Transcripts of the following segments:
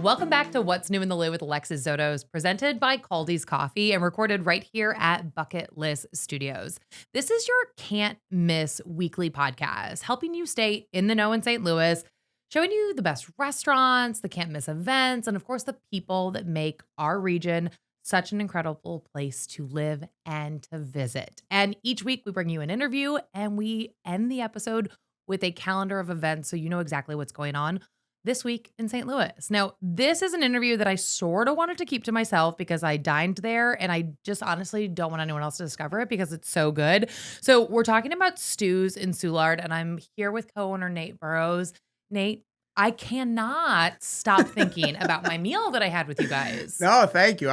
Welcome back to What's New in the Lou with Alexis Zotos, presented by Caldy's Coffee and recorded right here at Bucket List Studios. This is your can't miss weekly podcast, helping you stay in the know in St. Louis, showing you the best restaurants, the can't miss events, and of course, the people that make our region such an incredible place to live and to visit. And each week we bring you an interview and we end the episode with a calendar of events so you know exactly what's going on this week in St. Louis. Now, this is an interview that I sort of wanted to keep to myself because I dined there and I just honestly don't want anyone else to discover it because it's so good. So we're talking about stews in Soulard and I'm here with co-owner Nate Burrows. Nate, I cannot stop thinking about my meal that I had with you guys. No, thank you.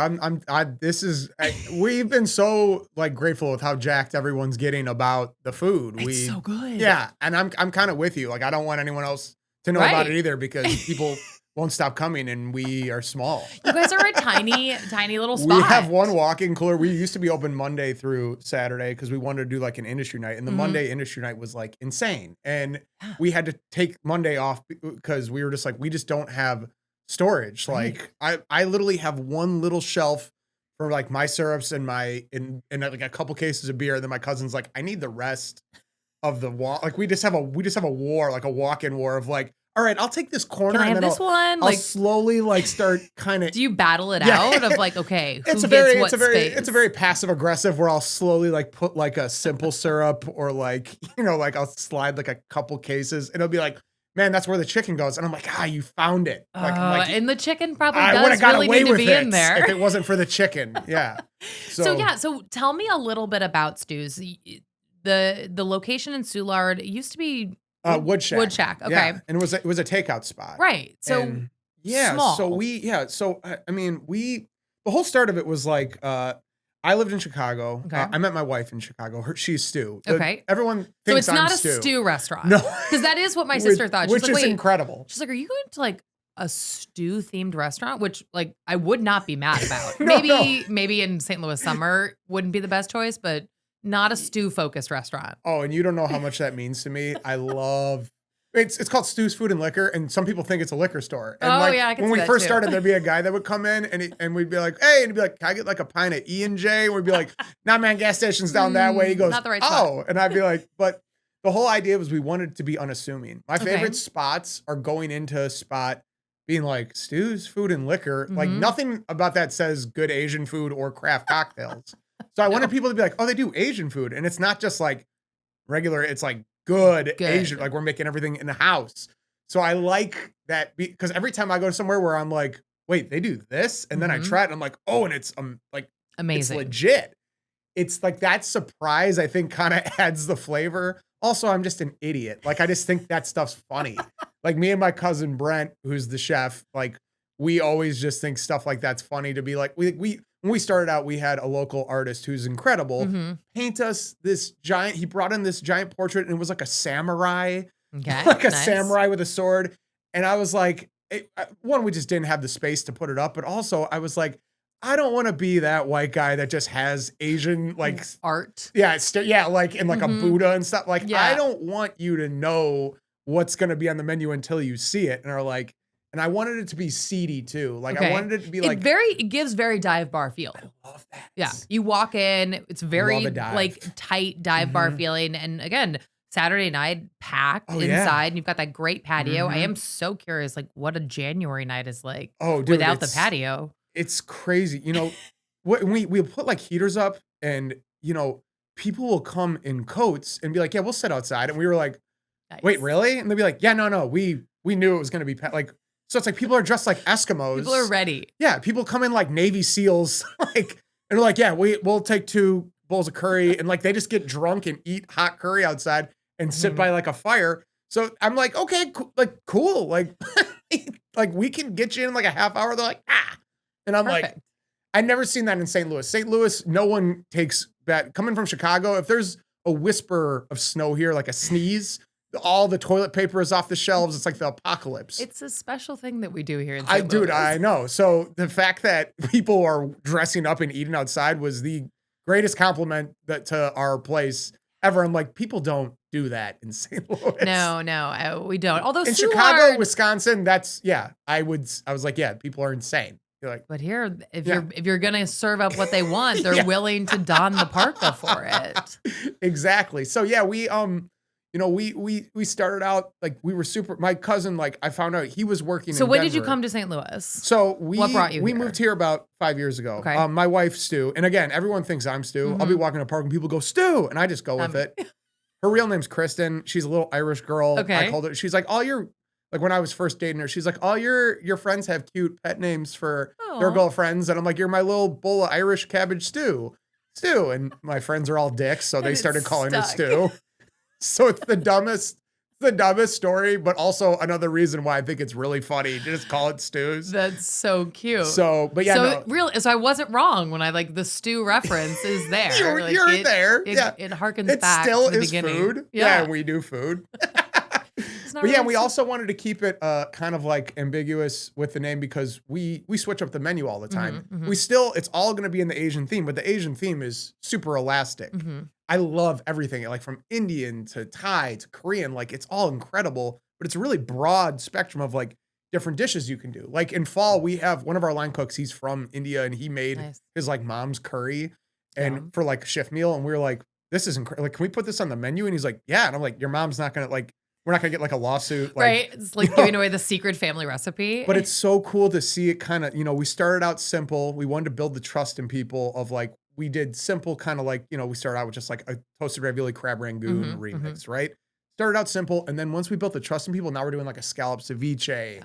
We've been so grateful with how jacked everyone's getting about the food. It's so good. Yeah. And I'm kind of with you. I don't want anyone else to know about it either because people won't stop coming and we are small. You guys are a tiny, tiny little spot. We have one walk-in cooler. We used to be open Monday through Saturday because we wanted to do an industry night. And the Monday industry night was insane. And we had to take Monday off because we were just we just don't have storage. Right. I literally have one little shelf for my syrups and and a couple cases of beer. And then my cousin's I need the rest of the walk. We just have a war, a walk-in war of all right, I'll take this corner. Can I have and this one? I'll slowly start kind of. Do you battle it out of okay, who it's a very passive aggressive where I'll slowly put a simple syrup or I'll slide a couple cases and it'll be man, that's where the chicken goes. And I'm you found it. And the chicken probably I does got really away need to with be it in there. if it wasn't for the chicken. Yeah. So tell me a little bit about stews. The location in Soulard, it used to be Wood Shack. Wood Shack. Okay. Yeah. And it was a takeout spot. Right. So small. So the whole start of it was I lived in Chicago. Okay. I met my wife in Chicago. She's Stu. Okay. Everyone thinks so it's not I'm a stew restaurant. No. Because that is what my sister thought. She's which is incredible. She's are you going to a stew themed restaurant? Which I would not be mad about. No. Maybe in St. Louis summer wouldn't be the best choice, but not a stew-focused restaurant. Oh, and you don't know how much that means to me. I love it's called Stu's Food and Liquor, and some people think it's a liquor store. And I can when see we that first too. started, there'd be a guy that would come in and we'd be hey, and he'd be can I get a pint of E&J? And we'd be nah, man, gas station's down that way. He goes, not the right spot. Oh, and I'd be but the whole idea was we wanted to be unassuming. My favorite spots are going into a spot being Stu's Food and Liquor. Nothing about that says good Asian food or craft cocktails. So I wanted people to be oh, they do Asian food. And it's not just regular, it's good Asian. We're making everything in the house. So I like that because every time I go to somewhere where I'm wait, they do this? And then I try it and I'm oh, and it's amazing. It's legit. It's that surprise, I think, kind of adds the flavor. Also, I'm just an idiot. I just think that stuff's funny. Me and my cousin Brent, who's the chef, we always just think stuff that's funny to be when we started out, we had a local artist who's incredible paint us this giant. He brought in this giant portrait and it was a samurai, a samurai with a sword. And I was one, we just didn't have the space to put it up. But also I was I don't want to be that white guy that just has Asian art. Yeah. In a Buddha and stuff. I don't want you to know what's going to be on the menu until you see it. And are and I wanted it to be seedy too. I wanted it to be it gives very dive bar feel. I love that. Yeah. You walk in, it's very tight dive bar feeling. And again, Saturday night packed inside and you've got that great patio. I am so curious what a January night is like without the patio. It's crazy. We'll put heaters up and people will come in coats and be yeah, we'll sit outside. And we were nice. Wait, really? And they'd be yeah, no, we knew it was going to be so it's people are dressed like Eskimos. People are ready. Yeah, people come in like Navy SEALs, and they're yeah, we'll take 2 bowls of curry, and they just get drunk and eat hot curry outside and sit by a fire. So I'm okay, cool, we can get you in a half hour. They're and I'm Perfect. I've never seen that in St. Louis. St. Louis, no one takes bad. Coming from Chicago, if there's a whisper of snow here, a sneeze, all the toilet paper is off the shelves. It's the apocalypse. It's a special thing that we do here in St. Louis. I know. So the fact that people are dressing up and eating outside was the greatest compliment to our place ever. I'm people don't do that in St. Louis. No, we don't. Although in Soulard, Chicago, Wisconsin, I was like, yeah, people are insane. You're like, but here, if you're gonna serve up what they want, they're willing to don the parka for it. Exactly. So yeah, we started out like we were super. My cousin, like I found out he was working. So in when Denver. did you come to St. Louis? So what brought you we here? moved here about 5 years ago. Okay. My wife Stu, and again, everyone thinks I'm Stu. I'll be walking in a park and people go Stu, and I just go with it. Her real name's Kristen. She's a little Irish girl. Okay. I called her. She's like like when I was first dating her, she's like, all your friends have cute pet names for their girlfriends, and I'm like, you're my little bowl of Irish cabbage stew, and my friends are all dicks, so they started calling her Stu. So it's the dumbest story, but also another reason why I think it's really funny to just call it stews. That's so cute. So, but yeah, so I wasn't wrong when I like the stew reference is there. you're there. It harkens back. It still to the is beginning. food. Yeah, we do food. But yeah, we also wanted to keep it kind of like ambiguous with the name because we switch up the menu all the time. It's all going to be in the Asian theme, but the Asian theme is super elastic. I love everything, like from Indian to Thai to Korean, like it's all incredible, but it's a really broad spectrum of like different dishes you can do. Like in fall, we have one of our line cooks, he's from India and he made his like mom's curry and for like a shift meal. And we were like, this is incredible. Like, can we put this on the menu? And he's like, yeah. And I'm like, your mom's not going to like, we're not going to get like a lawsuit. Like, right. It's like giving away the secret family recipe. But it's so cool to see it kind of, we started out simple. We wanted to build the trust in people of like, we did simple kind of like, we started out with just like a toasted ravioli crab rangoon remix, right? Started out simple. And then once we built the trust in people, now we're doing like a scallop ceviche. Yeah.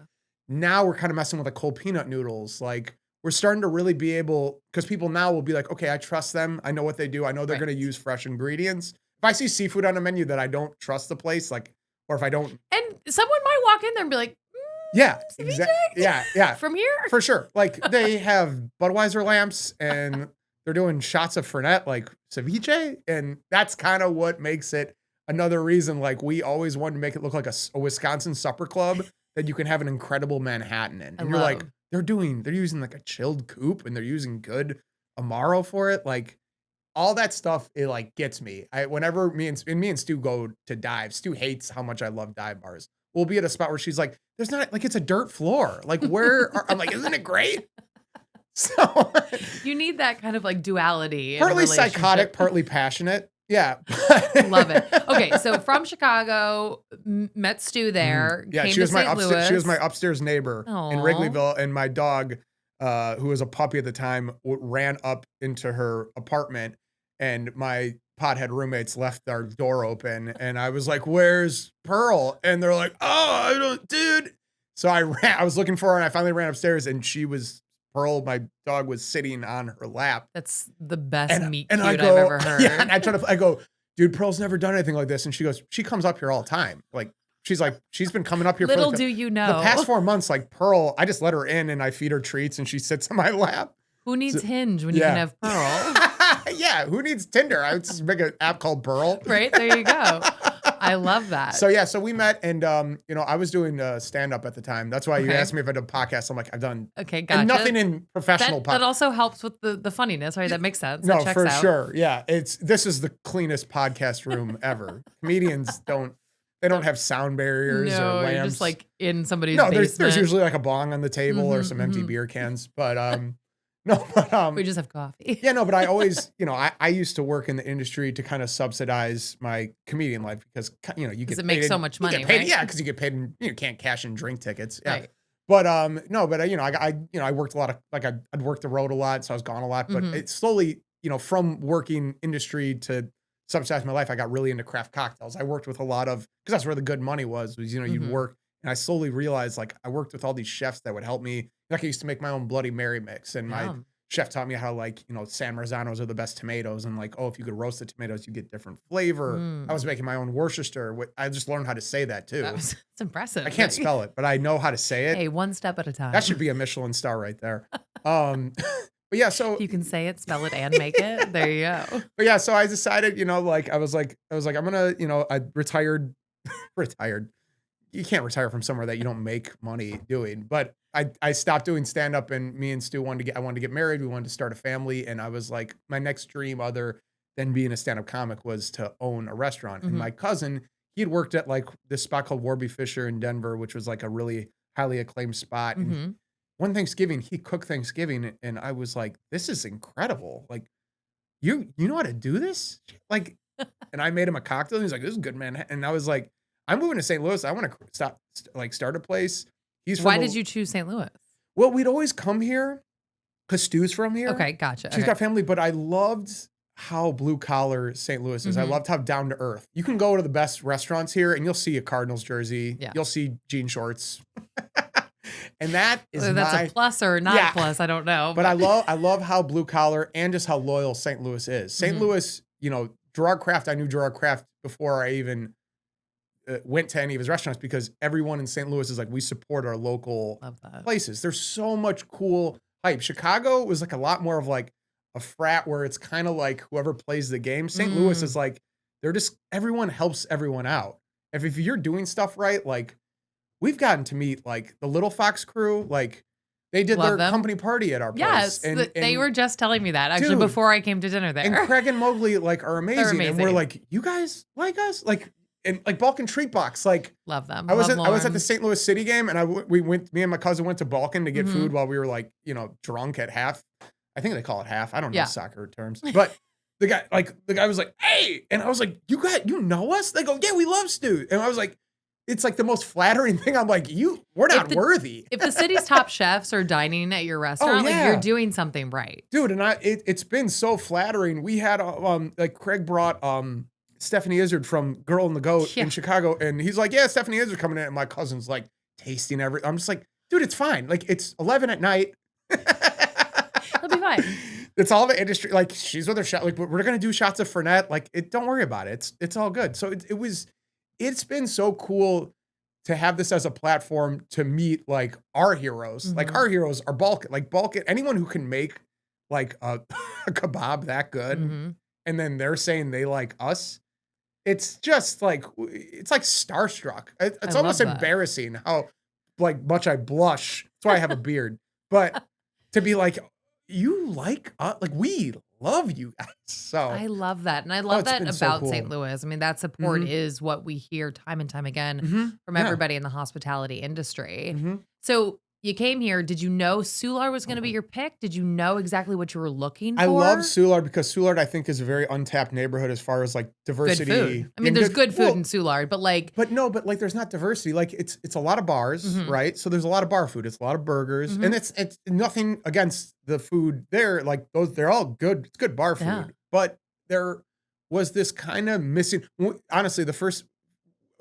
Now we're kind of messing with the cold peanut noodles. Like we're starting to really be able, because people now will be like, okay, I trust them. I know what they do. I know they're going to use fresh ingredients. If I see seafood on a menu that I don't trust the place, like, or if I don't. And someone might walk in there and be like, yeah, exactly. Yeah. From here? For sure. Like they have Budweiser lamps and they're doing shots of Fernet, like ceviche. And that's kind of what makes it another reason. Like we always wanted to make it look like a Wisconsin supper club that you can have an incredible Manhattan in. And you're like, they're using like a chilled coupe and they're using good Amaro for it. Like all that stuff, it like gets me. Whenever me and Stu go to dive, Stu hates how much I love dive bars. We'll be at a spot where she's like, there's not like, it's a dirt floor. Like I'm like, isn't it great? So you need that kind of like duality. Partly psychotic, partly passionate. Yeah. Love it. Okay. So from Chicago, met Stu there. Yeah. Came She was to my upstairs neighbor in Wrigleyville, and my dog, who was a puppy at the time, ran up into her apartment, and my pothead roommates left our door open, and I was like, "Where's Pearl?" And they're like, "Oh, I don't, dude." So I was looking for her, and I finally ran upstairs, and Pearl, my dog, was sitting on her lap. That's the best meet cute I've ever heard. Yeah, and I go, dude, Pearl's never done anything like this, and she goes, she comes up here all the time, like. She's been coming up here Little for do you know. the past 4 months, like Pearl, I just let her in and I feed her treats and she sits on my lap. Who needs Hinge when you can have Pearl? Yeah, who needs Tinder? I would just make an app called Pearl. Right, there you go. I love that. So we met and, I was doing stand-up at the time. That's why you asked me if I did a podcast. I'm like, I've done gotcha. And nothing in professional podcast. That also helps with the funniness, right? That makes sense. No, for sure. Yeah, this is the cleanest podcast room ever. Comedians They don't have sound barriers or lamps. You're just like in somebody's basement. There's usually like a bong on the table or some empty beer cans. But we just have coffee. Yeah, no, but I always, I used to work in the industry to kind of subsidize my comedian life because you get it makes so much money, paid, right? Yeah, because you get paid and you can't cash in drink tickets. Yeah. Right. But I worked a lot of I'd worked the road a lot, so I was gone a lot. But it slowly, from working industry to subsidize my life, I got really into craft cocktails. I worked with a lot of, because that's where the good money was you'd work. And I slowly realized like I worked with all these chefs that would help me. Like I used to make my own Bloody Mary mix, and my chef taught me how San Marzanos are the best tomatoes, and like, if you could roast the tomatoes, you get different flavor. I was making my own Worcester. I just learned how to say that too. That's impressive. I can't spell it, but I know how to say it. Hey, one step at a time. That should be a Michelin star right there. But yeah, so you can say it, spell it, and make it. There you go. But yeah, so I decided, I was like, I'm gonna, I retired. You can't retire from somewhere that you don't make money doing. But I stopped doing stand up, and me and Stu I wanted to get married. We wanted to start a family, and I was like, my next dream, other than being a stand-up comic was to own a restaurant. And Mhm. my cousin, he had worked at like this spot called Warby Fisher in Denver, which was like a really highly acclaimed spot. And Mhm. one Thanksgiving, he cooked Thanksgiving, and I was like, "This is incredible! Like, you know how to do this?" Like, and I made him a cocktail. And he's like, "This is good, man." And I was like, "I'm moving to St. Louis. I want to start a place." He's from Why did you choose St. Louis? Well, we'd always come here because Stu's from here. Okay, gotcha. She's Okay. got family, but I loved how blue collar St. Louis is. I Mhm. loved how down to earth. You can go to the best restaurants here and you'll see a Cardinals jersey. Yeah. You'll see jean shorts. And that is Whether that's a plus or not Yeah. a plus, I don't know. But I love how blue collar and just how loyal St. Louis is. St. Mhm. Louis, Gerard Kraft, I knew Gerard Kraft before I even went to any of his restaurants because everyone in St. Louis is like, we support our local Love that. places. There's so much cool hype. Chicago was like a lot more of like a frat where it's kind of like whoever plays the game. St. Louis is like, everyone helps everyone out. If you're doing stuff right, like we've gotten to meet like the Little Fox crew, like they did Love their them. company party at our place. Yes, they were just telling me that actually Dude. before I came to dinner there. And Craig and Mowgli like are amazing. And we're amazing. like, you guys like us? Like, and like Balkan Treat Box, like Love them. I was Love at the Lauren. St. Louis City game, and me and my cousin went to Balkan to get Mhm. food while we were like, drunk at half. I think they call it half. I don't know Yeah. soccer terms, but the guy was like, "Hey," and I was like, "You know us?" They go, "Yeah, we love Stu," and I was like, it's like the most flattering thing. I'm like, we're not worthy, If the city's top chefs are dining at your restaurant, like yeah. you're doing something right. dude. And it's been so flattering. We had like Craig brought Stephanie Izzard from Girl and the Goat Yeah. in Chicago, and he's like, "Yeah, Stephanie Izzard coming in," and my cousin's like tasting everything. I'm just like, dude, it's fine. Like it's 11 at night. It'll be fine. It's all the industry. Like she's with her shot. Like we're gonna do shots of Fernet. Like don't worry about it. It's all good. So it's been so cool to have this as a platform to meet like our heroes. Like Mhm. our heroes are Balkan. Anyone who can make like a, a kebab that good, Mhm. and then they're saying they like us. It's just like it's like starstruck. It's I almost love that. embarrassing how like much I blush. That's why I have a beard. But to be like, you like us, like we love you guys. So I love that. And I love it's that been so about cool. St. Louis. I mean, that support Mhm. is what we hear time and time again from Yeah. everybody in the hospitality industry. Mhm. So you came here. Did you know Soulard was going to be your pick? Did you know exactly what you were looking for? I love Soulard because Soulard I think is a very untapped neighborhood as far as like Good diversity. food. I mean, and there's good food well, in Soulard, but like, But like there's not diversity. Like it's a lot of bars, Mhm. right? So there's a lot of bar food. It's a lot of burgers, Mhm. and it's nothing against the food there. Like they're all good. It's good bar food, Yeah. but there was this kind of missing. Honestly,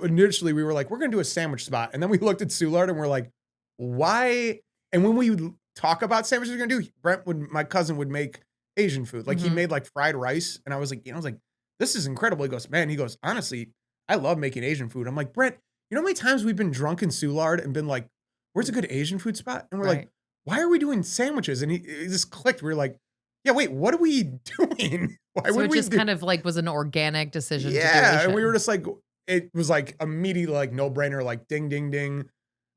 initially we were like, we're gonna do a sandwich spot, and then we looked at Soulard and we're like, why? And when we would talk about sandwiches we're gonna do, my cousin would make Asian food. Like he Mhm. made like fried rice, and I was like, this is incredible. He goes, honestly, I love making Asian food. I'm like, Brent, you know how many times we've been drunk in Soulard and been like, where's a good Asian food spot? And we're like, right. why are we doing sandwiches? And it just clicked. We were like, yeah, wait, what are we doing? Why So would it we just kind of like was an organic decision. To do Yeah. And we Asian. were just like, it was like immediately like no brainer, like ding, ding, ding.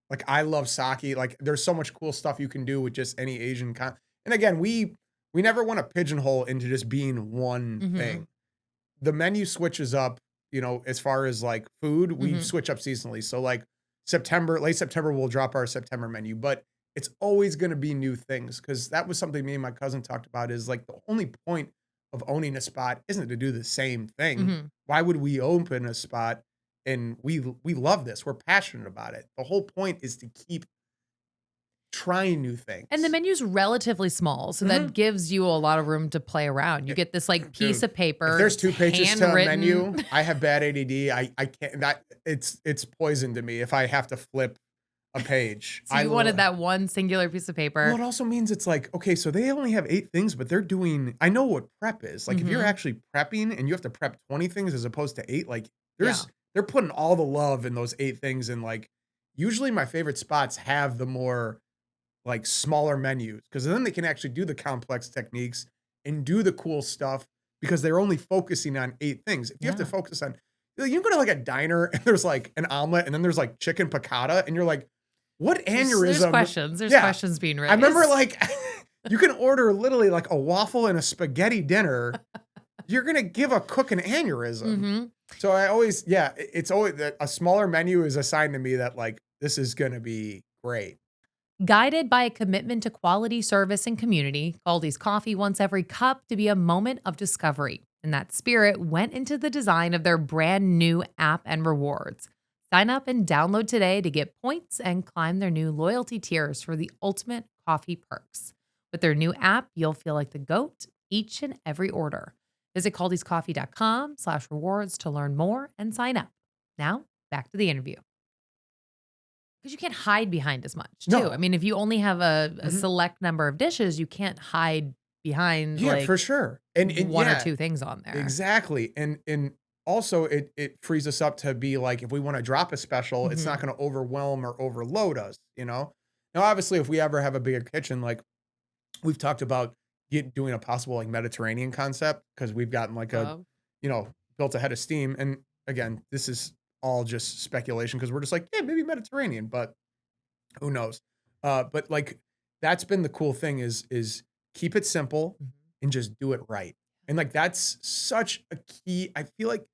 Like I love sake. Like there's so much cool stuff you can do with just any Asian And again, we never want to pigeonhole into just being one Mhm. thing. The menu switches up, as far as like food, we Mhm. switch up seasonally. So like late September, we'll drop our September menu, but it's always going to be new things. Cause that was something me and my cousin talked about is like the only point of owning a spot isn't to do the same thing. Mhm. Why would we open a spot? And we love this. We're passionate about it. The whole point is to keep trying new things. And the menu's relatively small, so that gives you a lot of room to play around. You get this like piece of paper. If there's 2 pages to a handwritten. menu, I have bad ADD. I can't. It's poison to me if I have to flip a page. So you wanted that one singular piece of paper. Well, it also means it's like, okay, so they only have 8 things, but they're doing. I know what prep is. Like if you're Mhm. actually prepping and you have to prep 20 things as opposed to 8, like they're putting all the love in those 8 things. And like usually my favorite spots have the more like smaller menus because then they can actually do the complex techniques and do the cool stuff because they're only focusing on 8 things. If you have to Yeah. focus on, you go to like a diner and there's like an omelet and then there's like chicken piccata and you're like, what aneurysm? There's questions. There's Yeah. questions being raised. I remember like you can order literally like a waffle and a spaghetti dinner you're going to give a cook an aneurysm. Mm-hmm. So I always, it's always a smaller menu is a sign to me that like, this is going to be great. Guided by a commitment to quality service and community, Caldi's Coffee wants every cup to be a moment of discovery. And that spirit went into the design of their brand new app and rewards. Sign up and download today to get points and climb their new loyalty tiers for the ultimate coffee perks. With their new app, you'll feel like the GOAT each and every order. Visit caldiscoffee.com/rewards to learn more and sign up. Now, back to the interview. Because you can't hide behind as much, too. No. I mean, if you only have a select number of dishes, you can't hide behind like for sure. And one or two things on there. Exactly. And also it frees us up to be like, if we want to drop a special, it's not going to overwhelm or overload us, you know? Now, obviously, if we ever have a bigger kitchen, like we've talked about doing a possible like Mediterranean concept, because we've gotten like built a head of steam. And again, this is all just speculation because we're just like, yeah, maybe Mediterranean, but who knows? But like, that's been the cool thing is keep it simple and just do it right. And like, that's such a key. I feel like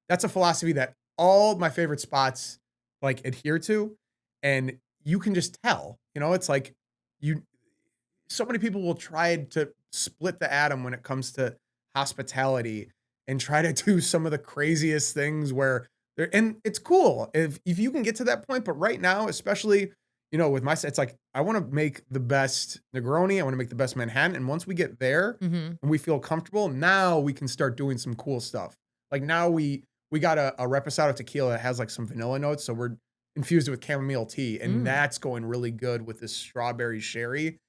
that's a philosophy that all my favorite spots like adhere to. And you can just tell, you know, it's like so many people will try to split the atom when it comes to hospitality and try to do some of the craziest things where and it's cool if you can get to that point. But right now, especially, you know, with my set, it's like, I want to make the best Negroni. I want to make the best Manhattan. And once we get there and we feel comfortable, now we can start doing some cool stuff. Like now we got a reposado tequila that has like some vanilla notes. So we're infused it with chamomile tea, and that's going really good with this strawberry sherry.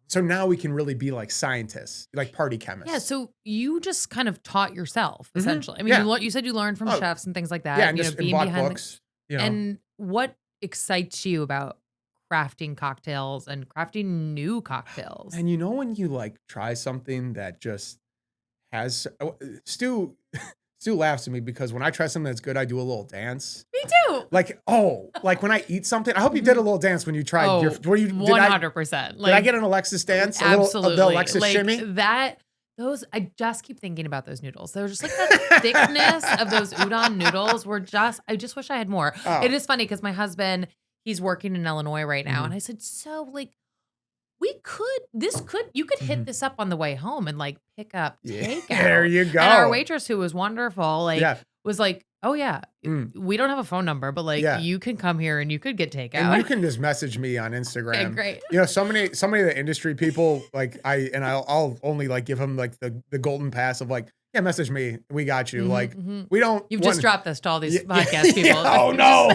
So now we can really be like scientists, like party chemists. Yeah. So you just kind of taught yourself, essentially. I mean, you said you learned from chefs and things like that. Yeah, and just bought books. And what excites you about crafting cocktails and crafting new cocktails? And you know, when you like try something that just has Stu laughs at me because when I try something that's good, I do a little dance. Me too. Like when I eat something, I hope you did a little dance when you tried. 100%. Did I get an Alexis dance? Absolutely. The Alexis like shimmy? I just keep thinking about those noodles. They're just like the thickness of those udon noodles I just wish I had more. Oh. It is funny because my husband, he's working in Illinois right now. And I said, so like, you could hit this up on the way home and like pick up takeout. There you go. And our waitress, who was wonderful, was like, oh yeah, we don't have a phone number, but like you can come here and you could get takeout. And you can just message me on Instagram. Okay, great. You know, so many of the industry people, like I'll only like give them like the golden pass of like, yeah, message me. We got you. Like we don't. You've just dropped this to all these podcast people. Oh no.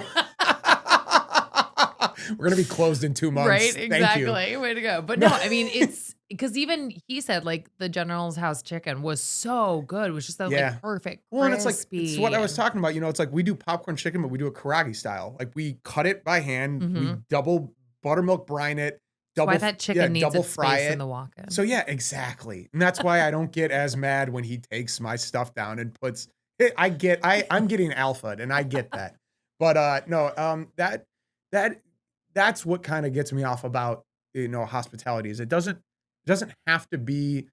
We're going to be closed in 2 months. Right, exactly. Thank you. Way to go. But no, I mean, it's because even he said like the General's House chicken was so good. It was just that like perfect, well, and it's like, crispy. it's what I was talking about. You know, it's like we do popcorn chicken, but we do it karage style. Like we cut it by hand. We double buttermilk brine it. Why that chicken needs double its fry space it in the walk-in. So yeah, exactly. And that's why I don't get as mad when he takes my stuff down and puts it. I'm getting alpha'd and I get that. But no, that's what kind of gets me off about, you know, hospitality is it doesn't have to be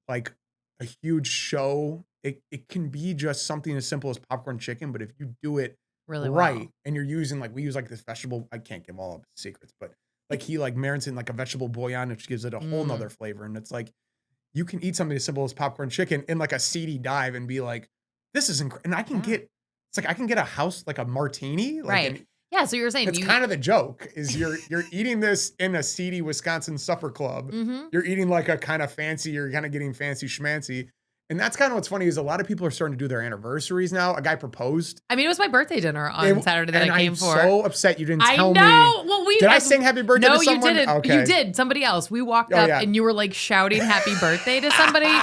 like a huge show. It can be just something as simple as popcorn chicken, but if you do it really right well. And you're using like we use like this vegetable, I can't give all of the secrets, but like he like marinates in like a vegetable bouillon, which gives it a whole nother flavor. And it's like you can eat something as simple as popcorn chicken in like a seedy dive and be like, this is incredible. And I can get a house like a martini, like right. Yeah, so you're saying it's kind of the joke is you're eating this in a seedy Wisconsin supper club. You're eating like a kind of fancy, you're kind of getting fancy schmancy. And that's kind of what's funny is a lot of people are starting to do their anniversaries now. A guy proposed. I mean, it was my birthday dinner on Saturday that I came for. I'm so upset you didn't tell me. I know. Well, did I sing happy birthday to someone? No, you didn't. Okay. You did. Somebody else. We walked up and you were like shouting happy birthday to somebody.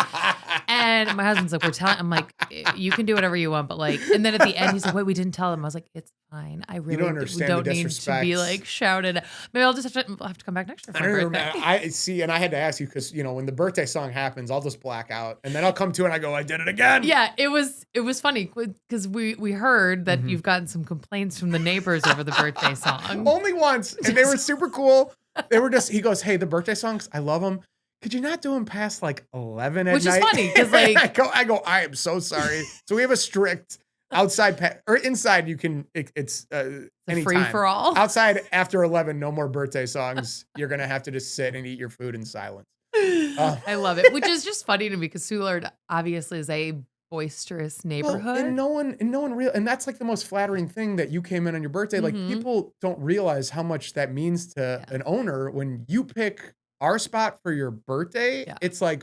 And my husband's like, I'm like, you can do whatever you want. But like, and then at the end, he's like, wait, we didn't tell him. I was like, it's fine. I really don't understand don't the need to be like shouted. Maybe I'll just have to come back next year for my birthday. I see. And I had to ask you because, you know, when the birthday song happens, I'll just black out. And then I'll come to it and I go, I did it again. Yeah, it was funny because we heard that you've gotten some complaints from the neighbors over the birthday song. Only once. And they were super cool. They were he goes, hey, the birthday songs, I love them. could you not do them past like 11 at Which night? is funny because like I go, I am so sorry. So we have a strict outside or inside. You can, it's free for all. Outside after 11, no more birthday songs. You're going to have to just sit and eat your food in silence. I love it, which is just funny to me because Soulard obviously is a boisterous neighborhood. Well, and no one real, and that's like the most flattering thing that you came in on your birthday. Like people don't realize how much that means to an owner when you pick our spot for your birthday. Yeah. It's like,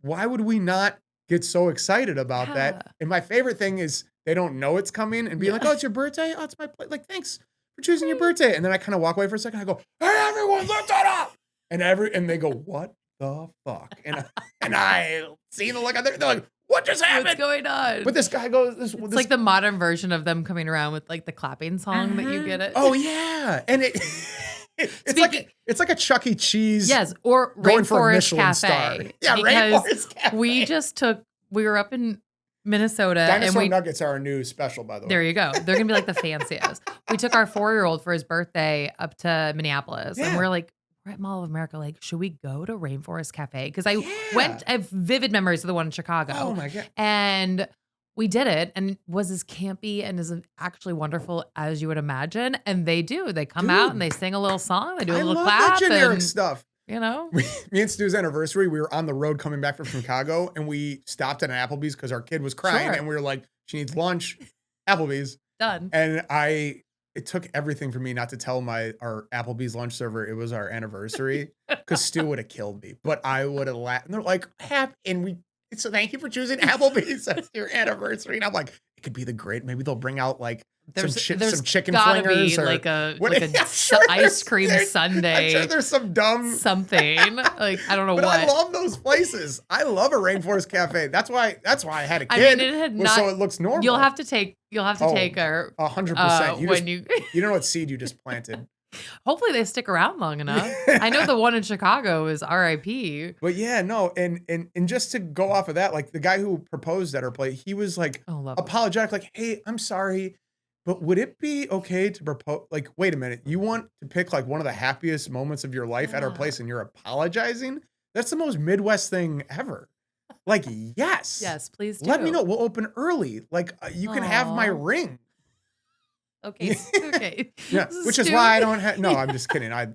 why would we not get so excited about that? And my favorite thing is they don't know it's coming and be like, oh, it's your birthday. Oh, it's my like, thanks for choosing your birthday. And then I kind of walk away for a second. I go, hey, everyone, lift it up. And they go, what the fuck? And I see the look on there. They're like, what just happened? What's going on? But this guy goes, it's like the modern version of them coming around with like the clapping song that you get it. Oh yeah. And it's like a Chuck E. Cheese. Yes. Or going for a Rainforest Michelin Cafe. star. Yeah. Rainforest Cafe. We were up in Minnesota. Dinosaur nuggets are our new special, by the way. There you go. They're going to be like the fanciest. We took our 4-year-old for his birthday up to Minneapolis and we're like, we're at Mall of America. Like, should we go to Rainforest Cafe? Because I have vivid memories of the one in Chicago. Oh my God. And we did it and it was as campy and as actually wonderful as you would imagine. And they do. They come out and they sing a little song. They do a little clap. That generic stuff. You know? Me and Stu's anniversary, we were on the road coming back from Chicago and we stopped at an Applebee's because our kid was crying and we were like, she needs lunch. Applebee's. Done. And it took everything for me not to tell our Applebee's lunch server it was our anniversary because Stu would have killed me. But I would have laughed. And they're like, so thank you for choosing Applebee's as your anniversary. And I'm like, it could be maybe they'll bring out like some chicken flingers be or like a sure ice cream sundae. I'm sure there's some dumb something. Like I don't know but what. I love those places. I love a Rainforest Cafe. That's why I had a kid. I mean, it had not, so it looks normal. You'll have to take our 100%. You don't know what seed you just planted. Hopefully they stick around long enough. I know the one in Chicago is RIP. But yeah, no, and just to go off of that, like the guy who proposed at our place, he was like apologetic, like, hey, I'm sorry, but would it be okay to propose? Like, wait a minute, you want to pick like one of the happiest moments of your life at our place and you're apologizing? That's the most Midwest thing ever. Like, yes. Yes, please do. Let me know. We'll open early. Like, you can have my ring. Okay. Okay. Yeah, which is why I don't have. No, I'm just kidding. I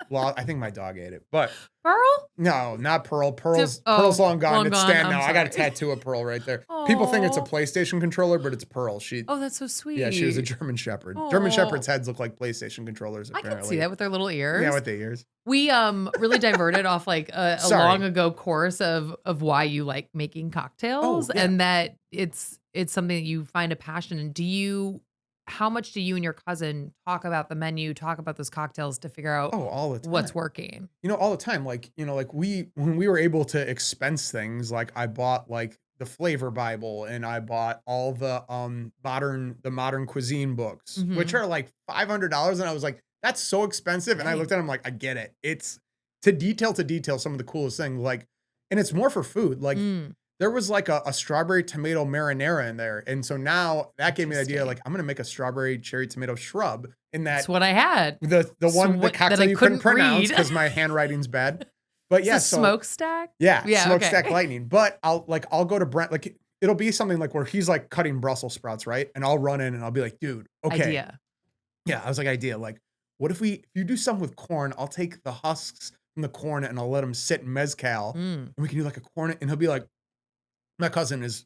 think my dog ate it, but Pearl? No, not Pearl. Pearl's long gone. It's Stan now. I got a tattoo of Pearl right there. Aww. People think it's a PlayStation controller, but it's Pearl. That's so sweet. Yeah, she was a German Shepherd. German Shepherds' heads look like PlayStation controllers. Apparently. I can see that with their little ears. Yeah, with the ears. We really diverted off like a long ago course of why you like making cocktails and that it's something that you find a passion in. How much do you and your cousin talk about the menu, talk about those cocktails to figure out all the time. What's working? All the time. Like, when we were able to expense things, like I bought like the Flavor Bible and I bought all the modern cuisine books, which are like $500. And I was like, that's so expensive. And I looked at them like, I get it. It's to detail some of the coolest things. Like, and it's more for food. Like, there was like a strawberry tomato marinara in there. And so now that gave me the idea, like, I'm going to make a strawberry cherry tomato shrub in that. That's what I had. The cocktail you couldn't pronounce because my handwriting's bad. But yeah. Smokestack? Yeah. Smokestack lightning. But I'll go to Brent, like it'll be something like where he's like cutting Brussels sprouts, right? And I'll run in and I'll be like, dude, okay. Idea. Yeah. I was like, idea. Like, what if you do something with corn, I'll take the husks from the corn and I'll let them sit in mezcal. And we can do like a corn, and he'll be like, my cousin is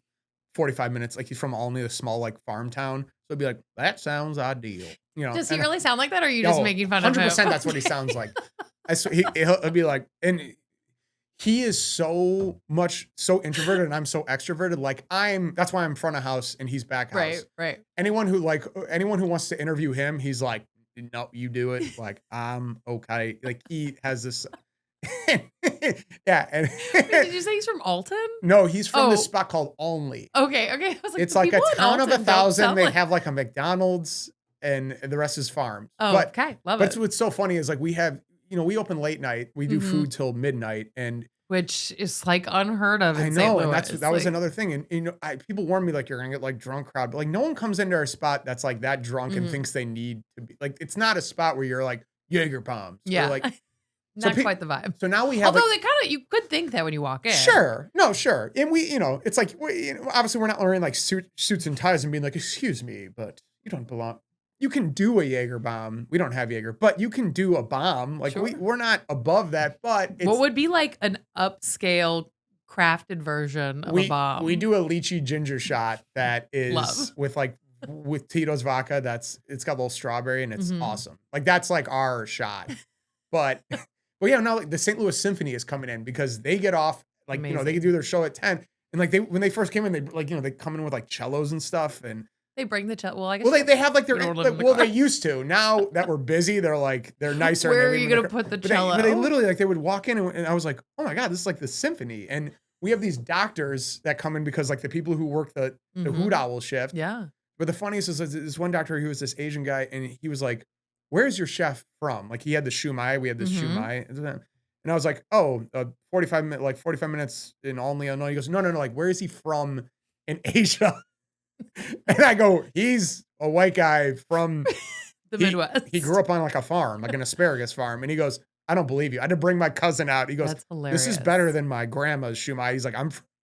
45 minutes. Like he's from Alney, a small like farm town. So he'd be like, that sounds ideal. Does he really sound like that? Or are you just making fun of him? 100% that's what he sounds like. He'll be like, and he is so introverted and I'm so extroverted. Like that's why I'm front of house and he's back house. Right. Anyone who wants to interview him, he's like, no, you do it. Like, I'm okay. Like he has this. Yeah. And wait, did you say he's from Alton? No, he's from this spot called Alney. Okay. I was like, it's like a town of 1,000. They have like a McDonald's and the rest is farms. Oh, okay. Love it. But what's so funny is like we have, we open late night. We do food till midnight, and which is like unheard of. I know, and that was another thing. And people warn me like you're gonna get like drunk crowd, but like no one comes into our spot that's like that drunk and thinks they need to be like. It's not a spot where you're like Jaeger bombs. Yeah. Or, like Not quite the vibe. So now we have Although they kind of, you could think that when you walk in. Sure. No, sure. And we, it's like, obviously we're not wearing like suits and ties and being like, excuse me, but you don't belong. You can do a Jaeger bomb. We don't have Jaeger, but you can do a bomb. Like Sure. we're not above that, but it's. What would be like an upscale crafted version of a bomb? We do a lychee ginger shot that is with Tito's vodka. It's got a little strawberry and it's awesome. Like that's like our shot. But yeah, no, like the St. Louis Symphony is coming in because they get off like, Amazing. They can do their show at 10. And like when they first came in, they like, they come in with like cellos and stuff. And they bring the cello. Well, I guess they have like they used to. Now that we're busy, they're nicer. Where are you going to put the cello? But they literally like, they would walk in and I was like, oh my God, this is like the symphony. And we have these doctors that come in because like the people who work the hoot owl shift. Yeah. But the funniest is this one doctor, he was this Asian guy and he was like, where's your chef from? Like he had the shumai, we had this shumai. And I was like, 45 minutes in Olney, Illinois. He goes, no, like, where is he from in Asia? And I go, he's a white guy from the Midwest. He grew up on like a farm, like an asparagus farm. And he goes, I don't believe you. I had to bring my cousin out. He goes, that's hilarious. This is better than my grandma's shumai. He's like,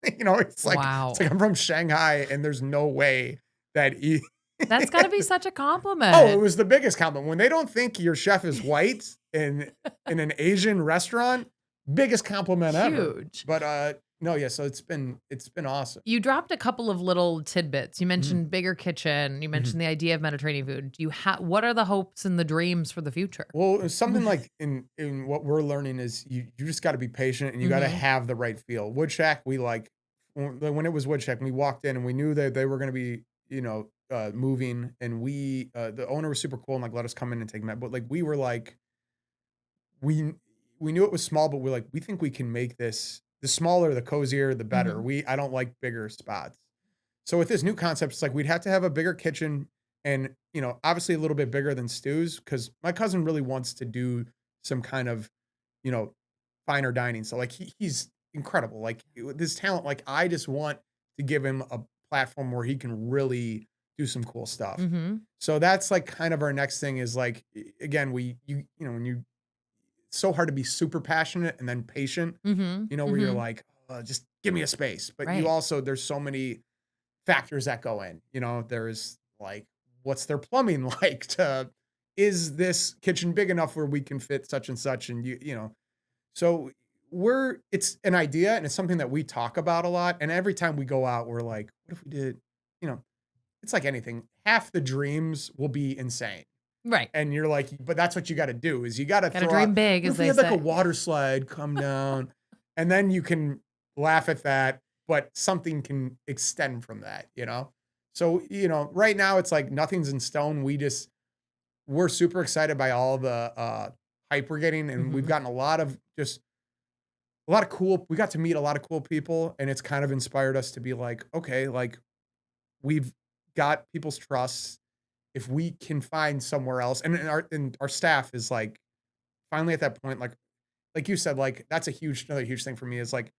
it's like, wow. It's like I'm from Shanghai and there's no way that he. That's got to be such a compliment. Oh, it was the biggest compliment. When they don't think your chef is white in an Asian restaurant, biggest compliment ever. Huge. But no, yeah, so it's been awesome. You dropped a couple of little tidbits. You mentioned bigger kitchen. You mentioned the idea of Mediterranean food. Do you what are the hopes and the dreams for the future? Well, something like in what we're learning is you just got to be patient and you got to have the right feel. Wood Shack, we like when it was Wood Shack, we walked in and we knew that they were going to be, moving, and we the owner was super cool and like let us come in and take them out. But like we were like we knew it was small, but we're like, we think we can make this, the smaller, the cozier, the better. I don't like bigger spots. So with this new concept, it's like we'd have to have a bigger kitchen and, obviously a little bit bigger than Stu's because my cousin really wants to do some kind of, finer dining. So like he's incredible. Like this talent, like I just want to give him a platform where he can really do some cool stuff. So that's like kind of our next thing is like, again, when it's so hard to be super passionate and then patient, where you're like, just give me a space. But you also, there's so many factors that go in, there's like, what's their plumbing like is this kitchen big enough where we can fit such and such? And so it's an idea and it's something that we talk about a lot. And every time we go out, we're like, what if we did, it's like anything. Half the dreams will be insane. Right. And you're like, but that's what you got to do is you got to dream big, as they have say. like a water slide come down and then you can laugh at that, but something can extend from that, So, right now it's like nothing's in stone. We're super excited by all the hype we're getting. And we've gotten we got to meet a lot of cool people and it's kind of inspired us to be like, okay, like we've got people's trust. If we can find somewhere else and our staff is like finally at that point, like you said, like that's another huge thing for me is like,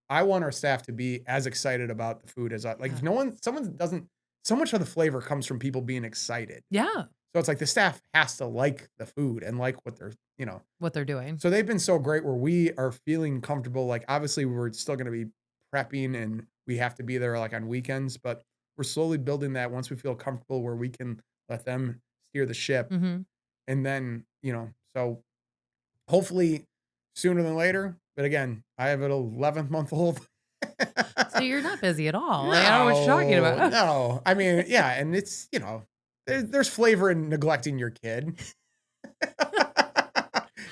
I want our staff to be as excited about the food as if someone doesn't, so much of the flavor comes from people being excited. Yeah. So it's like the staff has to like the food and like what they're doing. So they've been so great where we are feeling comfortable. Like obviously we're still going to be prepping and we have to be there like on weekends, but we're slowly building that once we feel comfortable where we can let them steer the ship. And then, so hopefully sooner than later. But again, I have an 11-month-old. So you're not busy at all. I don't know what you're talking about. No. I mean, yeah. And it's, there's flavor in neglecting your kid.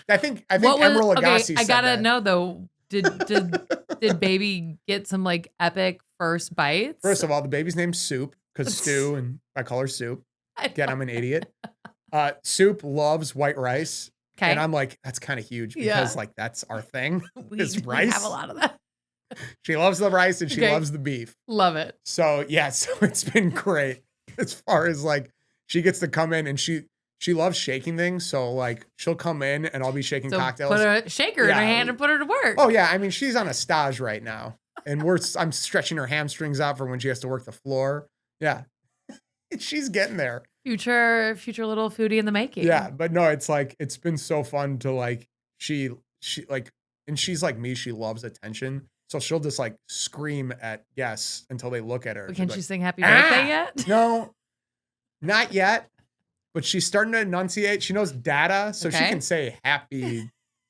I think Emeril Lagasse said I gotta that. know though, did baby get some like epic first bites? First of all, the baby's name's Soup because Stu and I call her Soup. Again, I'm an idiot. Soup loves white rice. Okay. And I'm like, that's kind of huge because like that's our thing. Is rice. We have a lot of that. She loves the rice and she loves the beef. Love it. So yeah, so it's been great as far as like she gets to come in and she loves shaking things. So like she'll come in and I'll be shaking cocktails. Put a shaker in her hand and put her to work. Oh yeah. I mean, she's on a stage right now and I'm stretching her hamstrings out for when she has to work the floor. Yeah. She's getting there. Future little foodie in the making. Yeah. But no, it's like, it's been so fun to like, she she like, and she's like me, she loves attention. So she'll just like scream at guests until they look at her. But She'll can't be you like, sing happy birthday "Ah!" yet? No, not yet. But she's starting to enunciate. She knows data, so she can Okay. say happy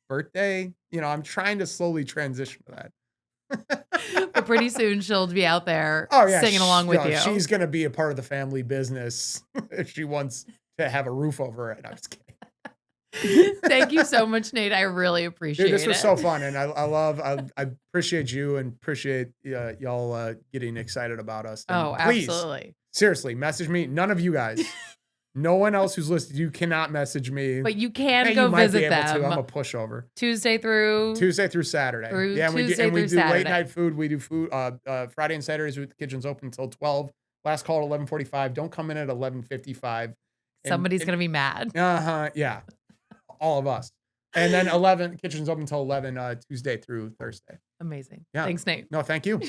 birthday. I'm trying to slowly transition to that. But pretty soon she'll be out there Oh yeah, singing along with you. she's gonna be a part of the family business if she wants to have a roof over her head. I'm just kidding. Thank you so much, Nate. I really appreciate Dude, this was it. so fun, and I appreciate you and appreciate y'all getting excited about us. And Oh, please, absolutely. seriously, message me. None of you guys, no one else who's listening. You cannot message me. But you can Hey, go you might be visit able to. them I'm a pushover. Tuesday through Saturday. Through Yeah, and Tuesday we through do late Saturday. night food. We do food Friday and Saturdays. The kitchen's open until 12. Last call at 11:45. Don't come in at 11:55. Somebody's going to be mad. Yeah, all of us. And then 11, kitchen's open until 11 Tuesday through Thursday. Amazing. Yeah. Thanks, Nate. No, thank you.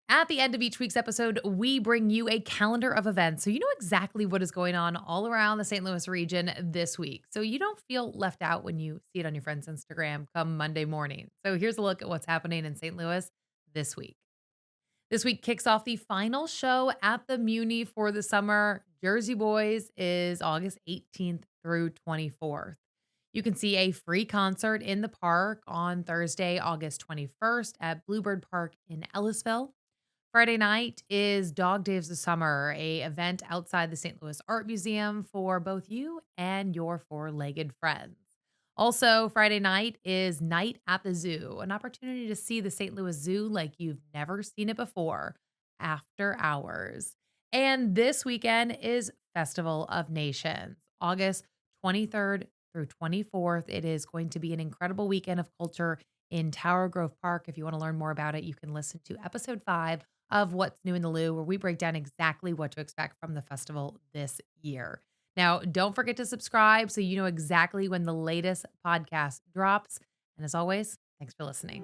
At the end of each week's episode, we bring you a calendar of events so you know exactly what is going on all around the St. Louis region this week. So you don't feel left out when you see it on your friend's Instagram come Monday morning. So here's a look at what's happening in St. Louis this week. This week kicks off the final show at the Muni for the summer. Jersey Boys is August 18th through 24th. You can see a free concert in the park on Thursday, August 21st at Bluebird Park in Ellisville. Friday night is Dog Days of Summer, a event outside the St. Louis Art Museum for both you and your four-legged friends. Also, Friday night is Night at the Zoo, an opportunity to see the St. Louis Zoo like you've never seen it before, after hours. And this weekend is Festival of Nations, August 23rd through 24th. It is going to be an incredible weekend of culture in Tower Grove Park. If you want to learn more about it, you can listen to episode 5 of What's New in the Lou, where we break down exactly what to expect from the festival this year. Now, don't forget to subscribe so you know exactly when the latest podcast drops. And as always, thanks for listening.